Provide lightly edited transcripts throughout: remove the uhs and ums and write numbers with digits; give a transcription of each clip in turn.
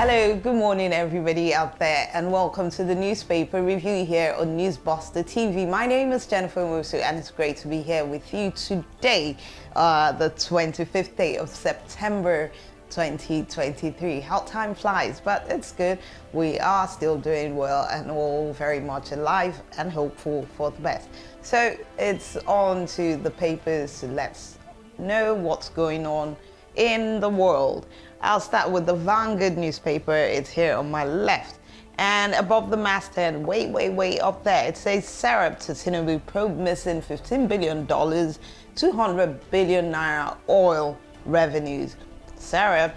Hello, good morning everybody out there, and welcome to the newspaper review here on Newsbuster TV. My name is Jennifer Musu, and it's great to be here with you today, the 25th day of September 2023. How time flies, but it's good. We are still doing well and all very much alive and hopeful for the best. So it's on to the papers to let's know what's going on in the world. I'll start with the Vanguard newspaper. It's here on my left. And above the masthead, way up there, it says Serap to Tinubu probe missing $15 billion, 200 billion naira oil revenues. Serap,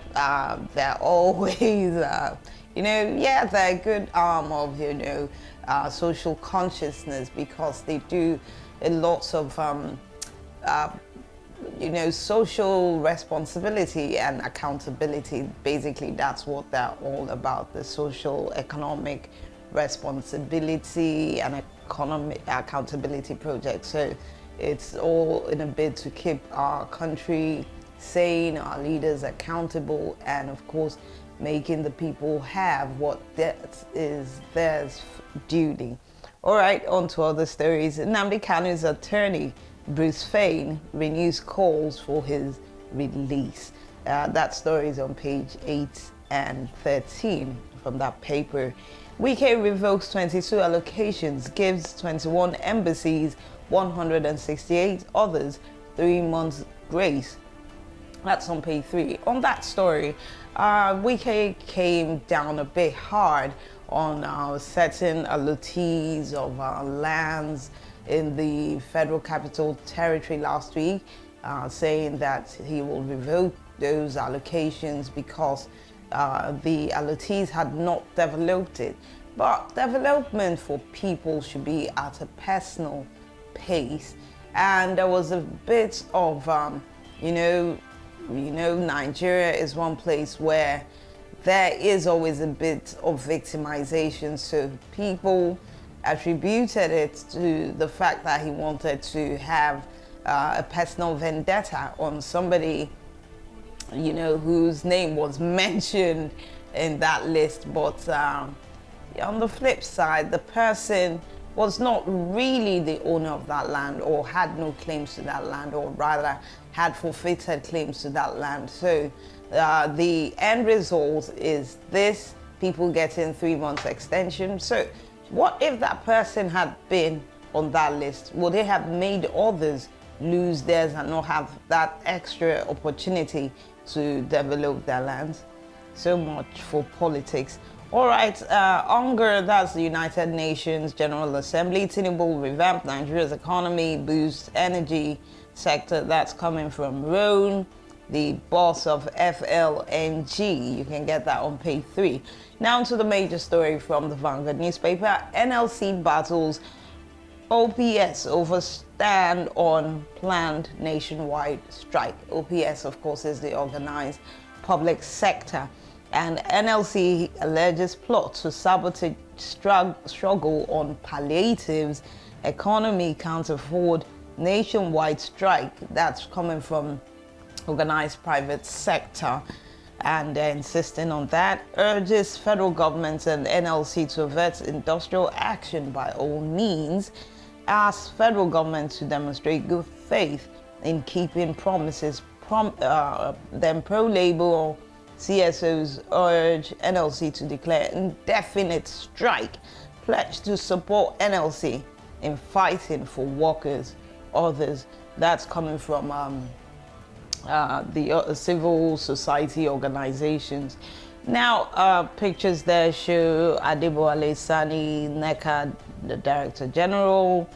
they're always, they're a good arm of, social consciousness, because they do a lot of, social responsibility and accountability. Basically, that's what they're all about, the social economic responsibility and economic accountability project. So it's all in a bid to keep our country sane, our leaders accountable, and of course, making the people have what that is theirs duty. All right, on to other stories. Nnamdi Kanu's attorney, Bruce Fein, renews calls for his release. That story is on page 8 and 13 from that paper. Wike revokes 22 allocations, gives 21 embassies 168 others 3 months grace. That's on page 3. On that story, Wike came down a bit hard on certain allottees of lands in the Federal Capital Territory last week, saying that he will revoke those allocations because the allottees had not developed it. But development for people should be at a personal pace, and there was a bit of, Nigeria is one place where there is always a bit of victimization, so people attributed it to the fact that he wanted to have a personal vendetta on somebody, whose name was mentioned in that list. But on the flip side, the person was not really the owner of that land, or had no claims to that land, or rather had forfeited claims to that land. So the end result is this: people getting 3 months extension. So what if that person had been on that list? Would they have made others lose theirs and not have that extra opportunity to develop their lands? So much for politics. All right, UNGER, that's the United Nations General Assembly. Tinubu will revamp Nigeria's economy, boost energy sector. That's coming from Roan, the boss of FLNG. You can get that on page 3. Now to the major story from the Vanguard newspaper. NLC battles OPS over stand on planned nationwide strike. OPS, of course, is the organized public sector, and NLC alleges plot to sabotage struggle on palliatives. Economy can't afford nationwide strike. That's coming from organized private sector, and they're insisting on that. Urges federal government and NLC to avert industrial action by all means. Asks federal government to demonstrate good faith in keeping promises. Then pro-labor CSOs urge NLC to declare indefinite strike. Pledge to support NLC in fighting for workers. Others. That's coming from the civil society organizations. Now, pictures there show Adeboale Sani Neka, the Director General,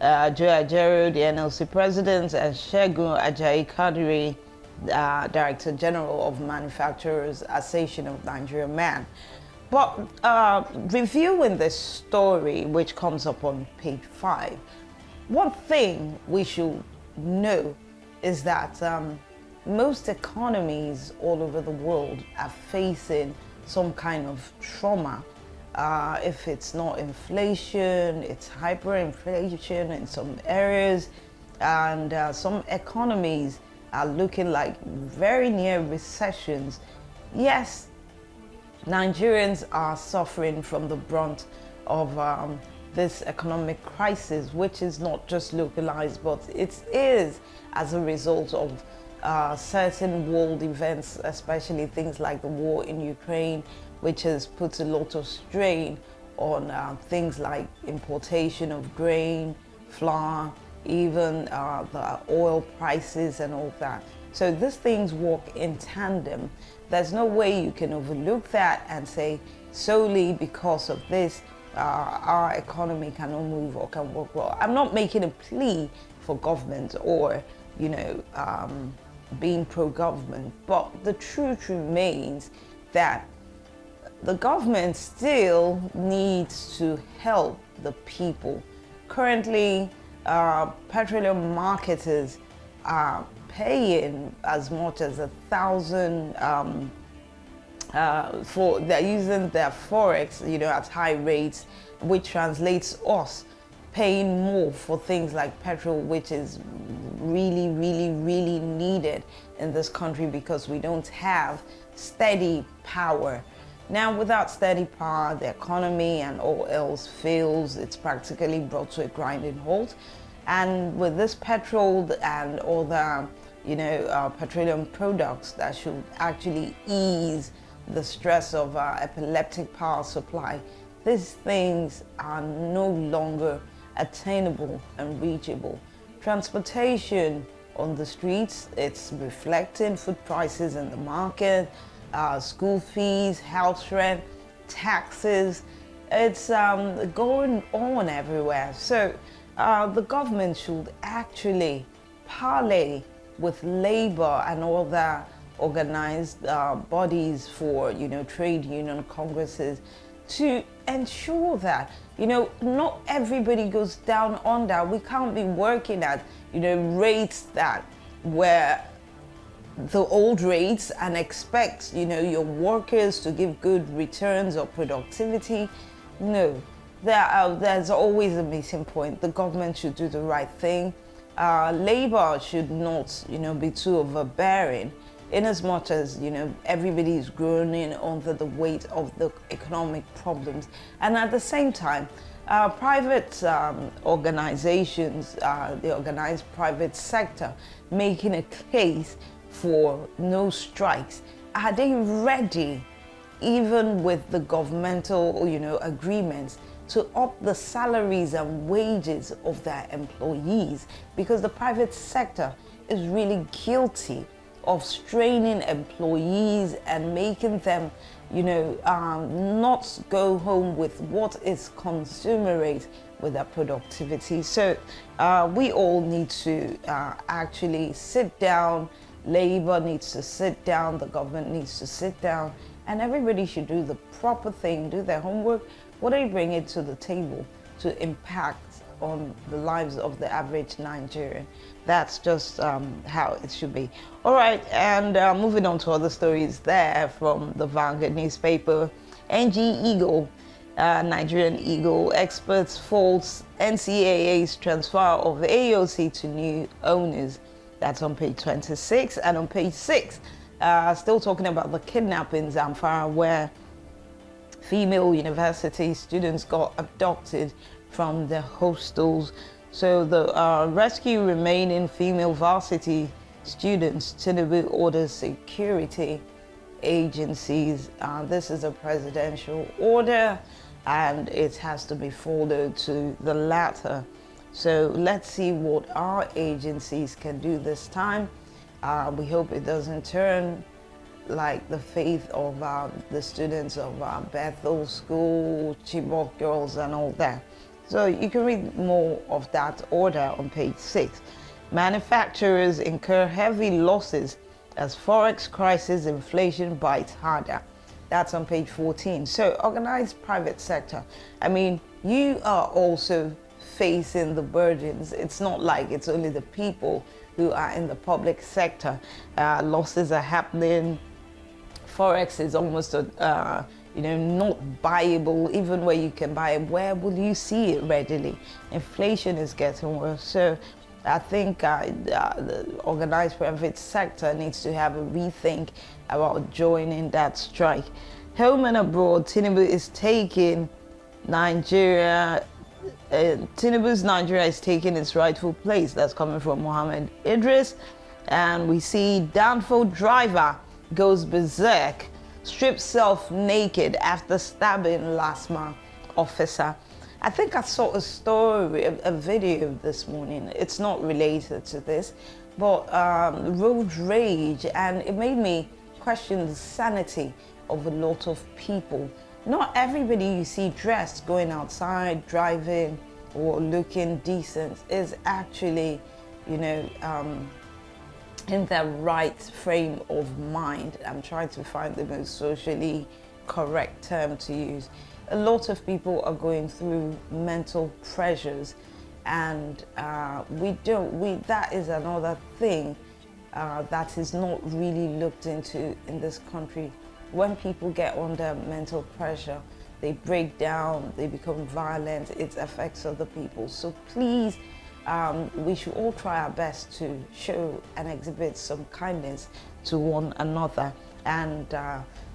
Joe Ajero, the NLC President, and Segun Ajayi Kadiri, Director General of Manufacturers Association of Nigeria Man. But reviewing this story, which comes up on page 5, one thing we should know is that most economies all over the world are facing some kind of trauma. If it's not inflation, it's hyperinflation in some areas, and some economies are looking like very near recessions. Yes, Nigerians are suffering from the brunt of this economic crisis, which is not just localized, but it is as a result of certain world events, especially things like the war in Ukraine, which has put a lot of strain on things like importation of grain, flour, even the oil prices and all that. So these things work in tandem. There's no way you can overlook that and say solely because of this our economy cannot move or can work well. I'm not making a plea for government or, you know, being pro-government, but the truth remains that the government still needs to help the people. Currently, petroleum marketers are paying as much as 1,000 they're using their forex, you know, at high rates, which translates us paying more for things like petrol, which is really, really, really needed in this country because we don't have steady power. Now, without steady power, the economy and all else fails. It's practically brought to a grinding halt. And with this petrol and all the, you know, petroleum products that should actually ease the stress of epileptic power supply, these things are no longer attainable and reachable. Transportation on the streets, it's reflecting food prices in the market, school fees, house rent, taxes, it's going on everywhere. So the government should actually parley with labor and all the organized bodies for, you know, trade union congresses to ensure that, you know, not everybody goes down under. We can't be working at, you know, rates that were the old rates and expect, you know, your workers to give good returns or productivity. No, there's always a missing point. The government should do the right thing. Labor should not, you know, be too overbearing, in as much as, you know, everybody is groaning under the weight of the economic problems. And at the same time, private organizations, the organized private sector, making a case for no strikes. Are they ready, even with the governmental, you know, agreements, to up the salaries and wages of their employees? Because the private sector is really guilty of straining employees and making them, you know, not go home with what is consumerate with their productivity. So we all need to actually sit down. Labor needs to sit down, the government needs to sit down, and everybody should do the proper thing, do their homework. What do they bring it to the table to impact on the lives of the average Nigerian? That's just how it should be. All right, and moving on to other stories there from the Vanguard newspaper. NG Eagle, Nigerian Eagle, experts faults NCAA's transfer of AOC to new owners. That's on page 26. And on page 6, still talking about the kidnappings, Zamfara, where female university students got abducted from their hostels. So the rescue remaining female varsity students, Tinubu orders security agencies. This is a presidential order and it has to be followed to the latter. So let's see what our agencies can do this time. We hope it doesn't turn like the faith of the students of Bethel School, Chibok girls and all that. So you can read more of that order on page 6. Manufacturers incur heavy losses as forex crisis inflation bites harder. That's on page 14. So organized private sector. I mean, you are also facing the burdens. It's not like it's only the people who are in the public sector. Losses are happening. Forex is almost you know, not buyable. Even where you can buy it, where will you see it readily? Inflation is getting worse. So I think the organized private sector needs to have a rethink about joining that strike. Home and abroad, Tinubu is taking Nigeria. Tinubu's Nigeria is taking its rightful place. That's coming from Mohammed Idris. And we see downfall driver goes berserk, strips self naked after stabbing LASMA officer. I think I saw a story, a video this morning. It's not related to this, but road rage, and it made me question the sanity of a lot of people. Not everybody you see dressed, going outside, driving, or looking decent is actually, you know, in their right frame of mind. I'm trying to find the most socially correct term to use. A lot of people are going through mental pressures, and that is another thing that is not really looked into in this country. When people get under mental pressure, they break down, they become violent, it affects other people. So please, we should all try our best to show and exhibit some kindness to one another. And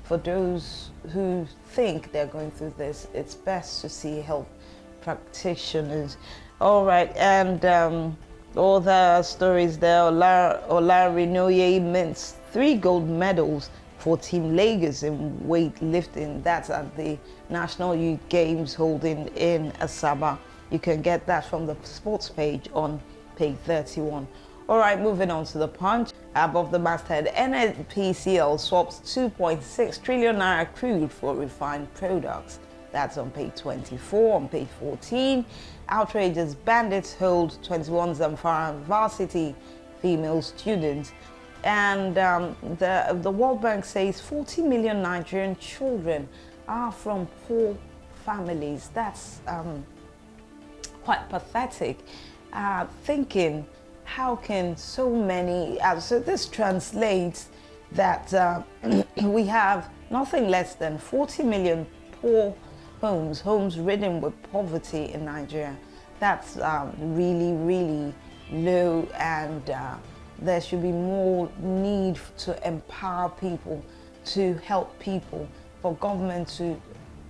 for those who think they're going through this, it's best to see health practitioners. All right, and all the stories there. Olarinoye mints 3 gold medals for Team Lagos in weightlifting. That's at the National Youth Games holding in Asaba. You can get that from the sports page on page 31. All right, moving on to the Punch. Above the masthead, NNPCL swaps 2.6 trillion naira crude for refined products. That's on page 24. On page 14, outrageous bandits hold 21 Zamfara Versity female students. And the World Bank says 40 million Nigerian children are from poor families. That's quite pathetic. Thinking, how can so many, so this translates that we have nothing less than 40 million poor homes ridden with poverty in Nigeria. That's really, really low, and there should be more need to empower people, to help people, for government to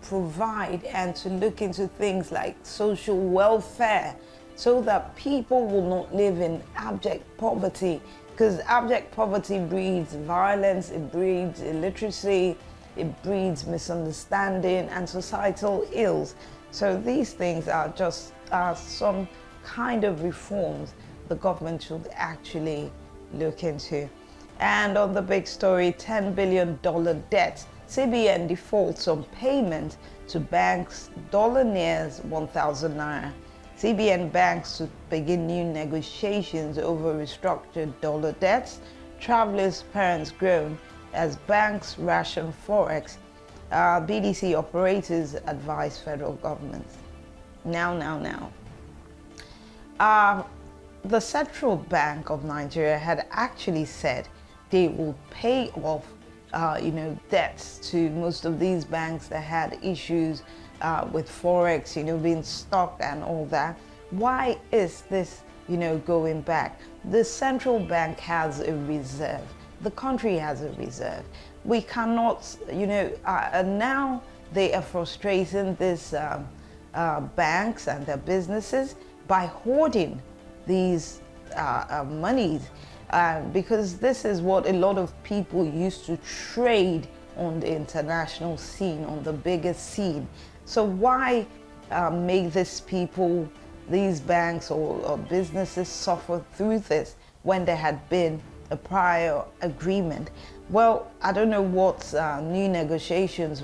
provide and to look into things like social welfare, so that people will not live in abject poverty, because abject poverty breeds violence, it breeds illiteracy, it breeds misunderstanding and societal ills. So these things are just some kind of reforms the government should actually look into. And on the big story, $10 billion debt, CBN defaults on payment to banks, dollar nears 1,000 naira. CBN banks to begin new negotiations over restructured dollar debts. Travelers' parents groan as banks ration forex. BDC operators advise federal government. Now. The Central Bank of Nigeria had actually said they will pay off, debts to most of these banks that had issues with forex, being stuck and all that. Why is this, going back? The central bank has a reserve. The country has a reserve. We cannot, now they are frustrating these banks and their businesses by hoarding these monies, because this is what a lot of people used to trade on the international scene, on the biggest scene. So why make these banks or businesses suffer through this when there had been a prior agreement? Well, I don't know what new negotiations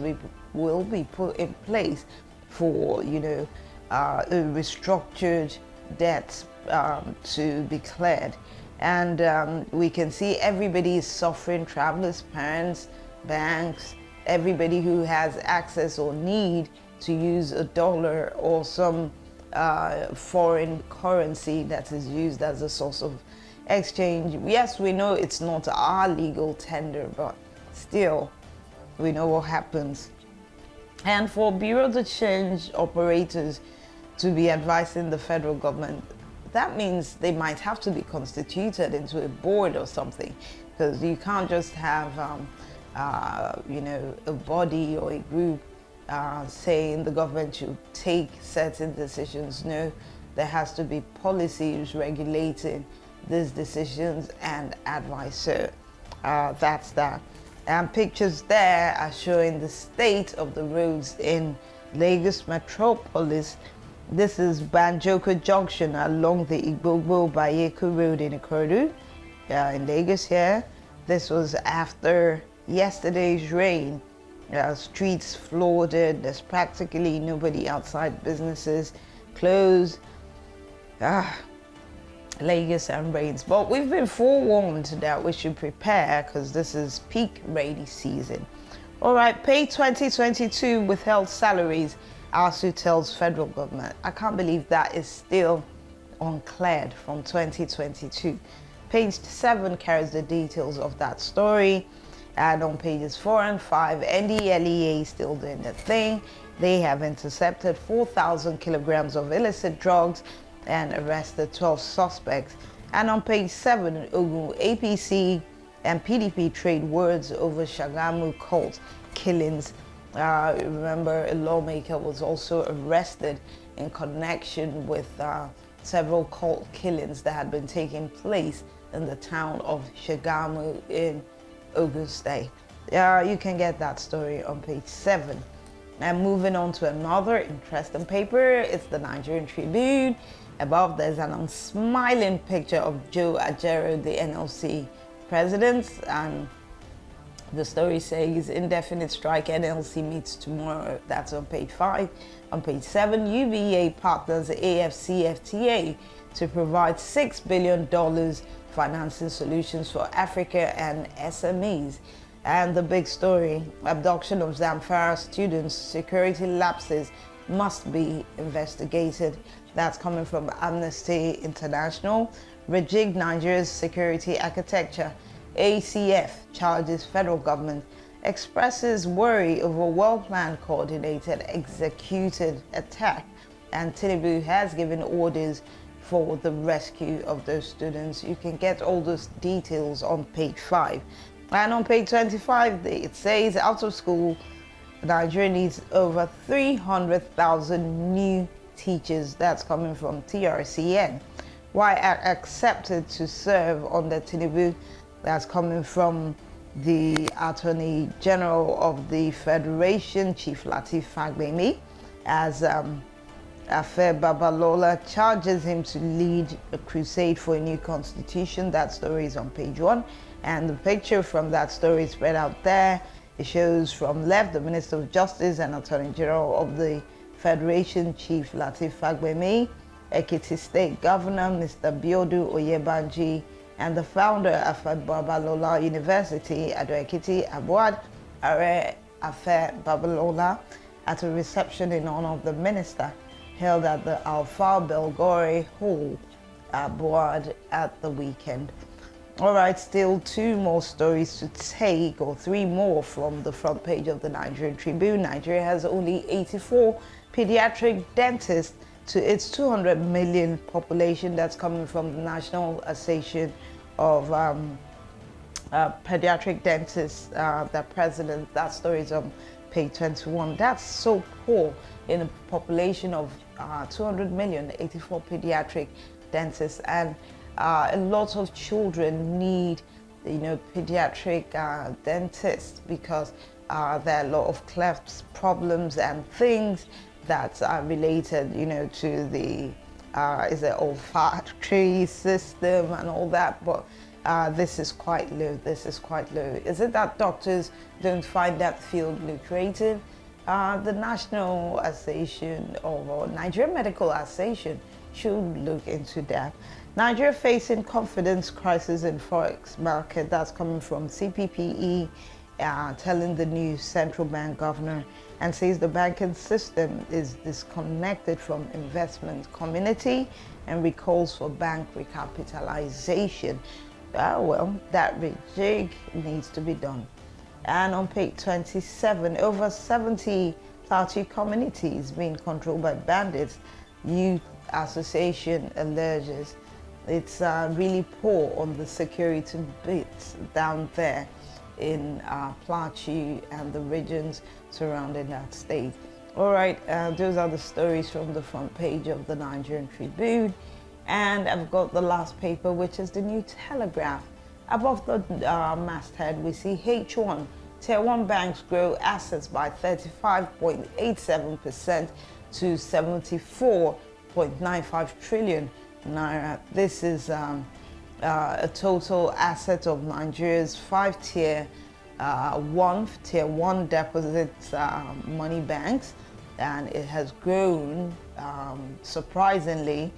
will be put in place for, a restructured debt to be cleared. And we can see everybody is suffering, travelers, parents, banks, everybody who has access or need to use a dollar or some foreign currency that is used as a source of exchange. Yes, we know it's not our legal tender, but still, we know what happens. And for Bureau de Change operators to be advising the federal government, that means they might have to be constituted into a board or something, because you can't just have you know, a body or a group saying the government should take certain decisions. No, there has to be policies regulating these decisions and advice. So that's that. And pictures there are showing the state of the roads in Lagos metropolis. This is Banjoko Junction along the Igbo Bayeko Road in Ikorodu, in Lagos here. This was after yesterday's rain. Streets flooded. There's practically nobody outside. Businesses closed. Lagos and rains. But we've been forewarned that we should prepare because this is peak rainy season. All right, pay 2022 withheld salaries, ASU tells federal government. I can't believe that is still uncleared from 2022. Page 7 carries the details of that story. And on pages 4 and 5, NDLEA is still doing their thing. They have intercepted 4,000 kilograms of illicit drugs and arrested 12 suspects. And on page 7, Ogun APC and PDP trade words over Shagamu cult killings. Remember, a lawmaker was also arrested in connection with several cult killings that had been taking place in the town of Shagamu in Ogun State. You can get that story on page 7. And moving on to another interesting paper, it's the Nigerian Tribune. Above, there's an unsmiling picture of Joe Ajero, the NLC president, and the story says indefinite strike, NLC meets tomorrow. That's on page 5. On page 7, UBA partners AFCFTA to provide $6 billion financing solutions for Africa and SMEs. And the big story, abduction of Zamfara students, security lapses must be investigated. That's coming from Amnesty International. Rejig Nigeria's security architecture. ACF charges federal government, expresses worry over well-planned, coordinated, executed attack. And Tinubu has given orders for the rescue of those students. You can get all those details on page 5. And on page 25, it says out of school, Nigeria needs over 300,000 new teachers. That's coming from TRCN. Why accepted to serve under Tinubu? That's coming from the Attorney General of the Federation, Chief Lateef Fagbemi, as Afe Babalola charges him to lead a crusade for a new constitution. That story is on page 1. And the picture from that story is spread out there. It shows from left the Minister of Justice and Attorney General of the Federation, Chief Lateef Fagbemi, Ekiti State Governor, Mr. Biodu Oyebanji, and the founder of Babalola University, Ado-Ekiti Abuad, Are Afe Babalola, at a reception in honor of the minister held at the Alfa Belgore Hall, Abuad, at the weekend. All right, still 2 more stories to take, or 3 more from the front page of the Nigerian Tribune. Nigeria has only 84 pediatric dentists to its 200 million population. That's coming from the National Association of Pediatric Dentists, the president. That story is on page 21. That's so poor in a population of 200 million, 84 pediatric dentists. And a lot of children need, pediatric dentists because there are a lot of clefts, problems, and things that are related, to the olfactory system and all that. But this is quite low. This is quite low. Is it that doctors don't find that field lucrative? The National Association or Nigerian Medical Association should look into that. Nigeria facing confidence crisis in forex market. That's coming from CPPE, telling the new central bank governor, and says the banking system is disconnected from investment community and recalls for bank recapitalization. Well, that rejig needs to be done. And on page 27, over 70 party communities being controlled by bandits, Youth Association alleges. It's really poor on the security bits down there in Plateau and the regions surrounding that state. All right, those are the stories from the front page of the Nigerian Tribune. And I've got the last paper, which is the New Telegraph. Above the masthead, we see H1. Tier 1 banks grow assets by 35.87% to 74.95 trillion naira. This is a total asset of Nigeria's tier 1 deposit money banks, and it has grown surprisingly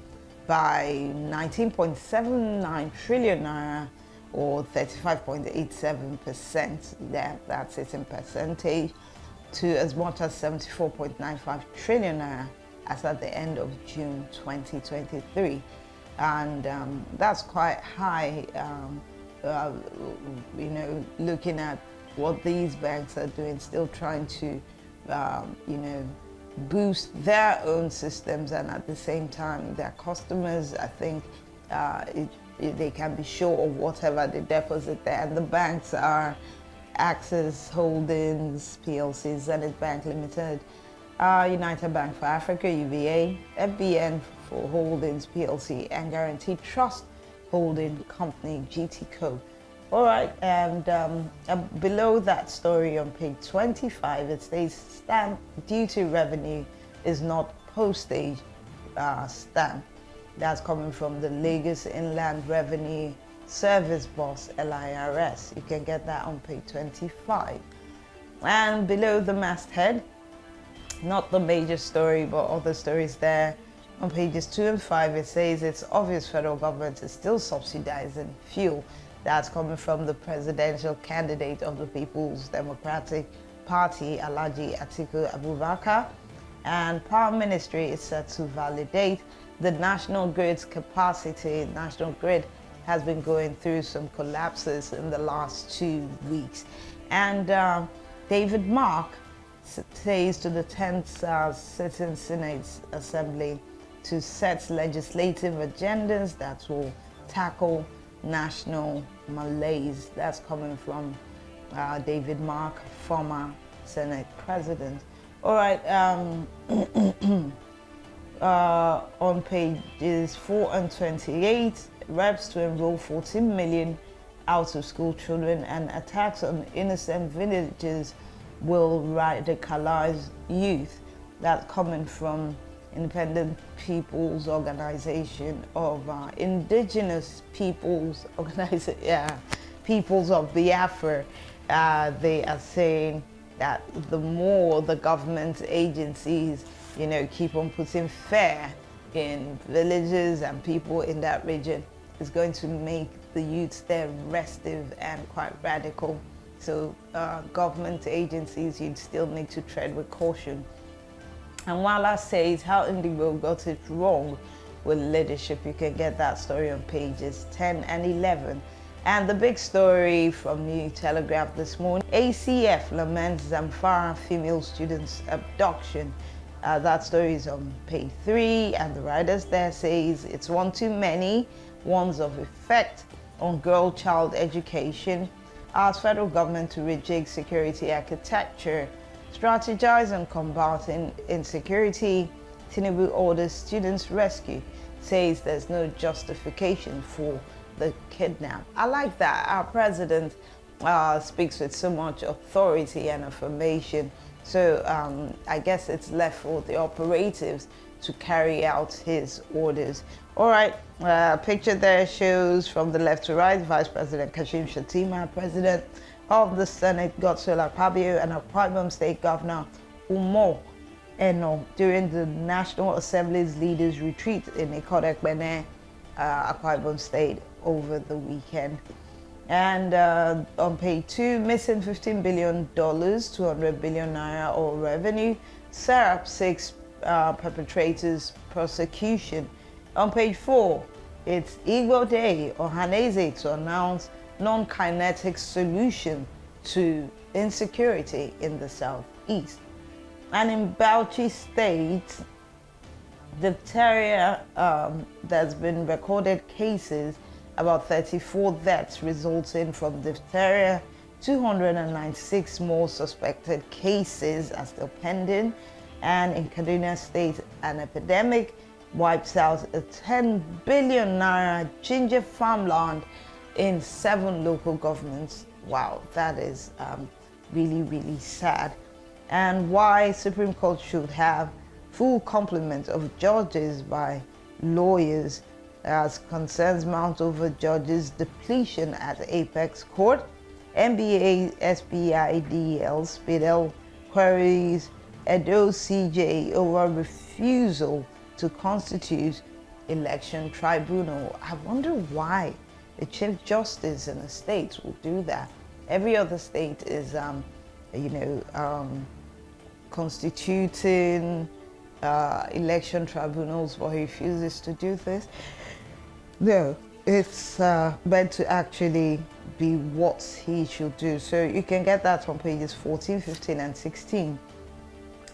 by 19.79 trillion naira, or 35.87%, that's it in percentage, to as much as 74.95 trillion naira as at the end of June 2023. And that's quite high, looking at what these banks are doing, still trying to, boost their own systems, and at the same time, their customers, I think, they can be sure of whatever they deposit there. And the banks are Access Holdings PLC, Zenith Bank Limited, United Bank for Africa UBA, FBN for Holdings PLC, and Guaranteed Trust Holding Company GTCO. All right, and below that story on page 25, it says stamp duty revenue is not postage stamp. That's coming from the Lagos Inland Revenue Service Boss, LIRS. You can get that on page 25. And below the masthead, not the major story, but other stories there. On pages 2 and 5, it says it's obvious federal government is still subsidizing fuel. That's coming from the presidential candidate of the People's Democratic Party, Alhaji Atiku Abubakar. And Power Ministry is set to validate the national grid's capacity. National Grid has been going through some collapses in the last 2 weeks. And David Mark says to the 10th sitting Senate Assembly to set legislative agendas that will tackle national malaise. That's coming from David Mark, former Senate President. All right, on pages 4 and 28, reps to enroll 14 million out-of-school children, and attacks on innocent villages will radicalize youth. That's coming from Independent People's Organization of Indigenous Peoples Organization, Peoples of Biafra. They are saying that the more the government agencies, keep on putting fear in villages and people in that region, is going to make the youth there restive and quite radical. So government agencies, you'd still need to tread with caution. And Wala says how Indigo got it wrong with leadership. You can get that story on pages 10 and 11. And the big story from New Telegraph this morning, ACF laments Zamfara female students' abduction. That story is on page 3, and the writers there says it's one too many, ones of effect on girl-child education, asks federal government to rejig security architecture, strategize on combating insecurity, Tinubu orders students rescue, says there's no justification for the kidnap. I like that. Our president speaks with so much authority and affirmation. So I guess it's left for the operatives to carry out his orders. All right, picture there shows from the left to right, Vice President Kashim Shettima, President of the Senate Godswill Akpabio, and Akwa Ibom State Governor Umo Eno during the National Assembly's Leaders Retreat in Ikorekbene, Akwa Ibom State over the weekend. And on page 2, missing $15 billion, 200 billion naira oil revenue, Serap 6 perpetrators prosecution. On page 4, it's Igbo Day, Ohaneze to announce non-kinetic solution to insecurity in the southeast. And in Bauchi State, diphtheria, there's been recorded cases, about 34 deaths resulting from diphtheria 296 more suspected cases are still pending. And in Kaduna State, an epidemic wipes out a 10 billion naira ginger farmland in 7 local governments. Wow, that is really, really sad. And why Supreme Court should have full complement of judges by lawyers as concerns mount over judges' depletion at Apex Court. NBA, SBIDL, Spidel queries Edo CJ over refusal to constitute election tribunal. I wonder why the Chief Justice in a state will do that. Every other state is, constituting election tribunals, but he refuses to do this. No, it's meant to actually be what he should do. So you can get that on pages 14, 15, and 16.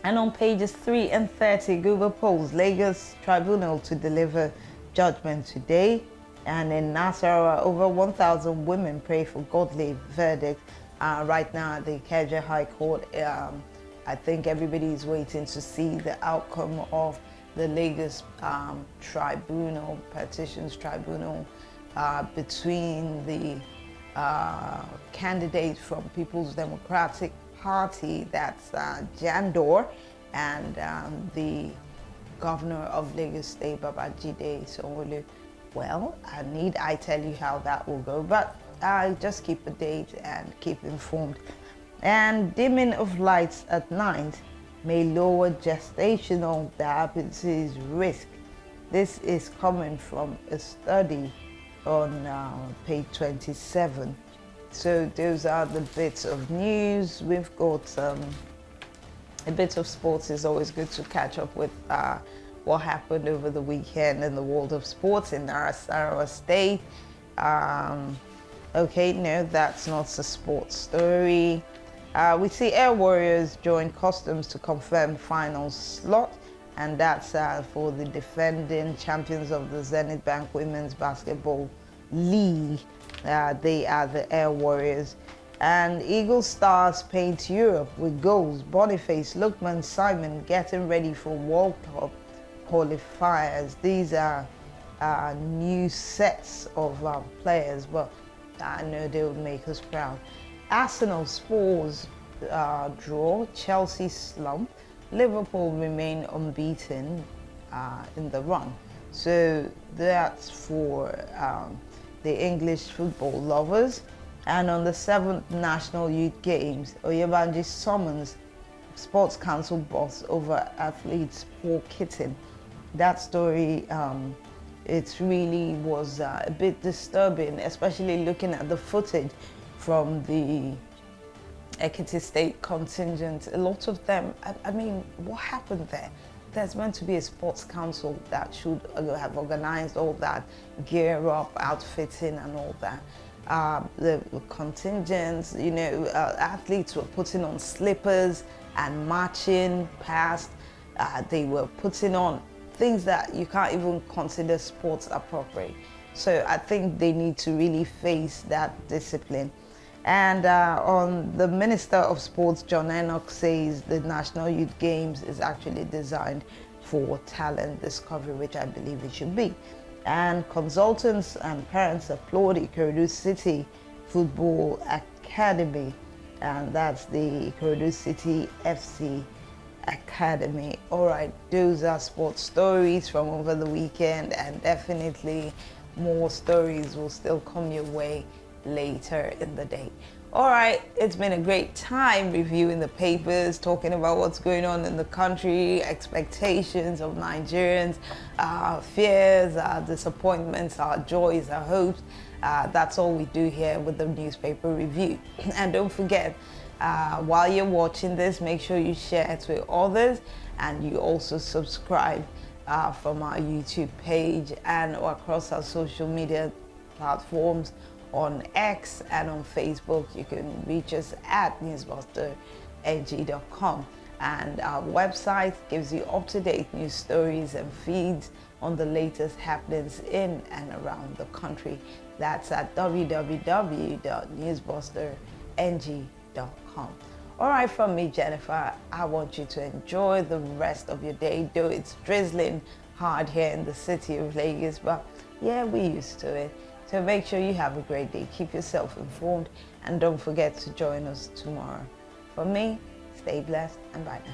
And on pages 3 and 30, Google polls Lagos Tribunal to deliver judgment today. And in Nasarawa, over 1,000 women pray for godly verdict. Right now at the Ikeja High Court, I think everybody is waiting to see the outcome of the Lagos Tribunal, Petitions Tribunal, between the candidate from People's Democratic Party, that's Jandor, and the governor of Lagos State, Babajide Sanwo-Olu. Well, I tell you how that will go, but I just keep a date and keep informed. And dimming of lights at night may lower gestational diabetes risk. This is coming from a study on page 27. So those are the bits of news. We've got a bit of sports. Is always good to catch up with what happened over the weekend in the world of sports in Nasarawa State. Okay, no, that's not a sports story. We see Air Warriors join Customs to confirm final slot, and that's for the defending champions of the Zenith Bank Women's Basketball League. They are the Air Warriors. And Eagle Stars paint Europe with goals. Boniface, Lookman, Simon getting ready for World Cup qualifiers. These are new sets of players, but I know they will make us proud. Arsenal Spurs draw, Chelsea slump, Liverpool remain unbeaten in the run. So that's for the English football lovers. And on the 7th National Youth Games, Oyebanji summons Sports Council boss over athletes poor kitting. That story, it really was a bit disturbing, especially looking at the footage from the Ekiti State contingent. A lot of them, I mean, what happened there? There's meant to be a sports council that should have organized all that, gear up, outfitting and all that. The contingents, athletes were putting on slippers and marching past. They were putting on things that you can't even consider sports appropriate. So I think they need to really face that discipline. And on the Minister of Sports, John Enoch, says the National Youth Games is actually designed for talent discovery, which I believe it should be. And consultants and parents applaud Ikorodu City Football Academy, and that's the Ikorodu City FC Academy. All right, those are sports stories from over the weekend, and definitely more stories will still come your way later in the day. All right, it's been a great time reviewing the papers, talking about what's going on in the country, expectations of Nigerians, our fears, our disappointments, our joys, our hopes. That's all we do here with the newspaper review. And don't forget, while you're watching this, make sure you share it with others, and you also subscribe from our YouTube page and across our social media platforms. On X and on Facebook, you can reach us at newsbusterng.com, and our website gives you up-to-date news stories and feeds on the latest happenings in and around the country. That's at www.newsbusterng.com. ng.com. All right, from me, Jennifer, I want you to enjoy the rest of your day, though it's drizzling hard here in the city of Lagos, but yeah, we're used to it. So make sure you have a great day, keep yourself informed, and don't forget to join us tomorrow. From me, stay blessed and bye now.